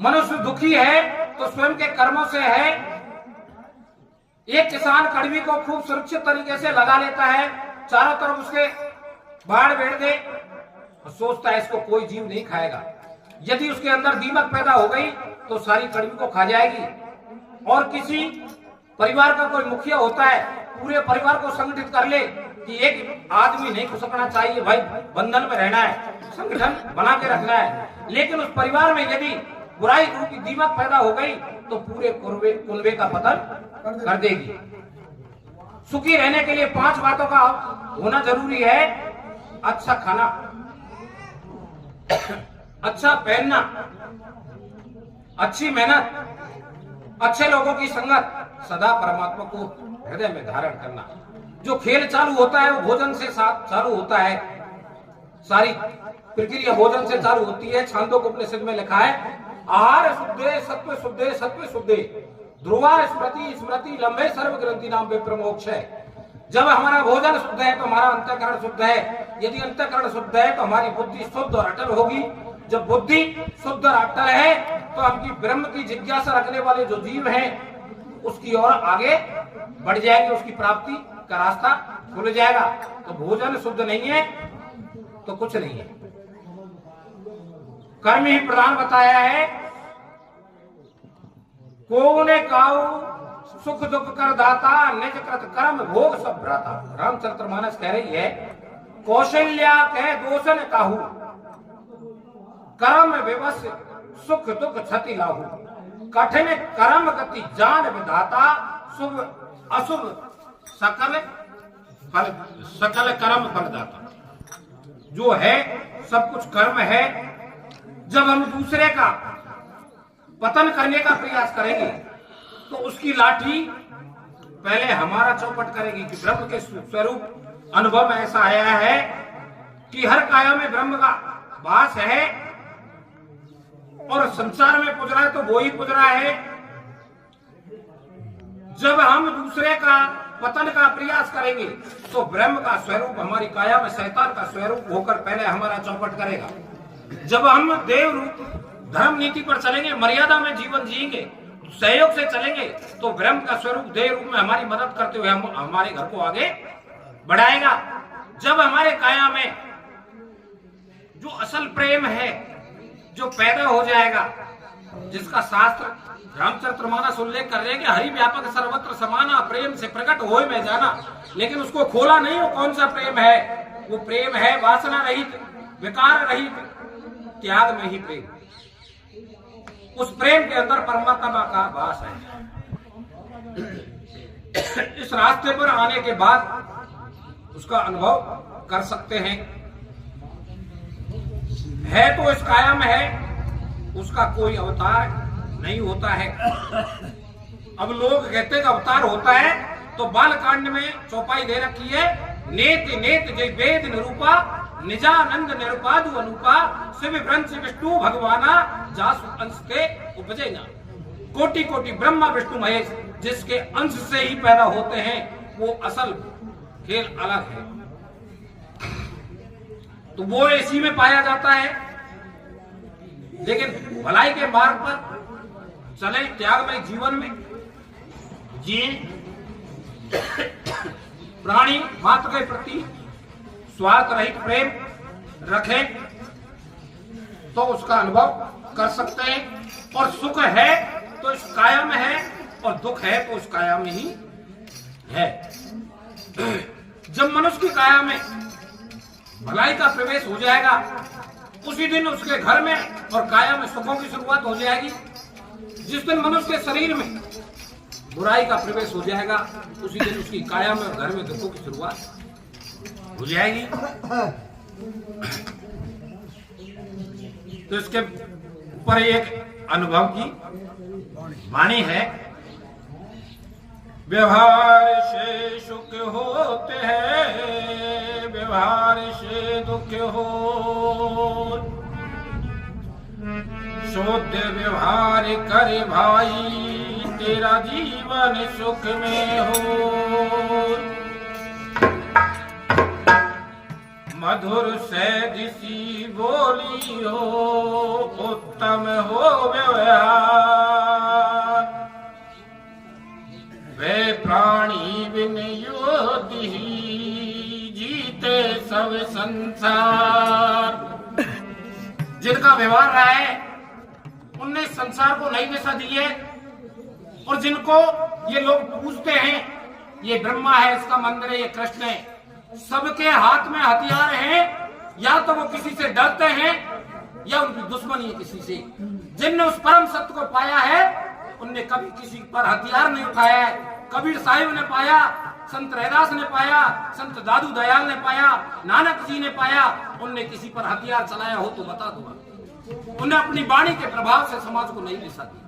मनुष्य दुखी है तो स्वयं के कर्मों से है। एक किसान कड़वी को खूब सुरक्षित तरीके से लगा लेता है, चारों तरफ उसके बाढ़ बैठ गए, सोचता है इसको कोई जीव नहीं खाएगा। यदि उसके अंदर दीमक पैदा हो गई तो सारी कड़वी को खा जाएगी। और किसी परिवार का कोई मुखिया होता है, पूरे परिवार को संगठित कर ले कि एक आदमी नहीं खसकना चाहिए, भाई बंधन में रहना है, संगठन बना के रखना है। लेकिन उस परिवार में यदि बुराई रूपी दीमक पैदा हो गई तो पूरे कुनबे का पतन कर देगी। सुखी रहने के लिए 5 बातों का होना जरूरी है। अच्छा खाना, अच्छा पहनना, अच्छी मेहनत, अच्छे लोगों की संगत, सदा परमात्मा को हृदय में धारण करना। जो खेल चालू होता है वो भोजन से चालू होता है। सारी प्रक्रिया भोजन से चालू होती है। छांदोग्योपनिषद में लिखा है, आहार शुद्धे सत्व शुद्धे सत्व शुद्धे ध्रुवा स्मृति स्मृति लंबे सर्व ग्रंथि नाम वे प्रमोक्ष है। जब हमारा भोजन शुद्ध है तो हमारा अंतःकरण शुद्ध है। यदि अंतःकरण शुद्ध है तो हमारी बुद्धि शुद्ध और अटल होगी। जब बुद्धि शुद्ध और अटल है तो हमकी ब्रह्म की जिज्ञासा रखने वाले जो जीव हैं उसकी ओर आगे बढ़ जाएंगे, उसकी प्राप्ति का रास्ता खुल जाएगा। तो भोजन शुद्ध नहीं है तो कुछ नहीं है। कर्म ही प्रधान बताया है। कोने काऊ सुख दुख कर दाता, निज कृत कर्म भोग सब भ्राता। रामचरितमानस कह रही है, कौशल्या कह दोषन काहू, कर्म विवश सुख दुख क्षति लाहू। कठिन कर्म गति जान विधाता, शुभ अशुभ सकल कर्म फलदाता। जो है सब कुछ कर्म है। जब हम दूसरे का पतन करने का प्रयास करेंगे तो उसकी लाठी पहले हमारा चौपट करेगी। कि ब्रह्म के स्वरूप अनुभव में ऐसा आया है कि हर काया में ब्रह्म का वास है और संसार में पुज रहा है तो वो ही पुज रहा है। जब हम दूसरे का पतन का प्रयास करेंगे तो ब्रह्म का स्वरूप हमारी काया में शैतान का स्वरूप होकर पहले हमारा चौपट करेगा। जब हम देव रूप धर्म नीति पर चलेंगे, मर्यादा में जीवन जिएंगे, सहयोग से चलेंगे तो ब्रह्म का स्वरूप देव रूप में हमारी मदद करते हुए हमारे घर को आगे बढ़ाएगा। जब हमारे काया में जो असल प्रेम है जो पैदा हो जाएगा, जिसका शास्त्र रामचरितमानस उल्लेख कर रहे हैं कि हरि व्यापक सर्वत्र समाना, प्रेम से प्रकट होए में जाना। लेकिन उसको खोला नहीं। वो कौन सा प्रेम है? वो प्रेम है वासना रहित, विकार रहित, त्याग में ही प्रेम। उस प्रेम के अंदर परमात्मा का वास है। इस रास्ते पर आने के बाद उसका अनुभव कर सकते हैं। है तो इस काया में है, उसका कोई अवतार नहीं होता है। अब लोग कहते हैं कि अवतार होता है तो बालकांड में चौपाई दे रखी है, नेत नेत जय वेद निरूपा, निजानंद निरुपादु अनुपा, शिव ब्रंश विष्णु भगवाना, जासु अंश के उपजैना। कोटि कोटि ब्रह्मा विष्णु महेश जिसके अंश से ही पैदा होते हैं, वो असल खेल अलग है। तो वो इसी में पाया जाता है। लेकिन भलाई के मार्ग पर चले, त्यागमय जीवन में जिए, प्राणी मात्र के प्रति स्वार्थ रहित प्रेम रखें तो उसका अनुभव कर सकते हैं। और सुख है तो इस काया में है और दुख है तो उस काया में ही है। जब मनुष्य की काया में भलाई का प्रवेश हो जाएगा उसी दिन उसके घर में और काया में सुखों की शुरुआत हो जाएगी। जिस दिन मनुष्य के शरीर में बुराई का प्रवेश हो जाएगा उसी दिन उसकी काया में और घर में दुखों की शुरुआत हो जाएगी। तो इसके ऊपर एक अनुभव की वाणी है, व्यवहार से सुख होते हैं, व्यवहार से दुख हो, शुद्ध व्यवहार कर भाई तेरा जीवन सुख में हो। मधुर सहज सी बोली हो, उत्तम हो व्यवहार। वे प्राणी बिन योधि जीते सब संसार। जिनका व्यवहार रहा है उनने संसार को नई दिशा दी है। और जिनको ये लोग पूछते हैं ये ब्रह्मा है, इसका मंदिर है, ये कृष्ण है, सबके हाथ में हथियार हैं। या तो वो किसी से डरते हैं या उनकी दुश्मनी है किसी से। जिनने उस परम सत्य को पाया है उनने कभी किसी पर हथियार नहीं उठाया है। कबीर साहिब ने पाया, संत रैदास ने पाया, संत दादू दयाल ने पाया, नानक जी ने पाया। उनने किसी पर हथियार चलाया हो तो बता दूंगा। उन्हें अपनी वाणी के प्रभाव से समाज को नई दिशा दी।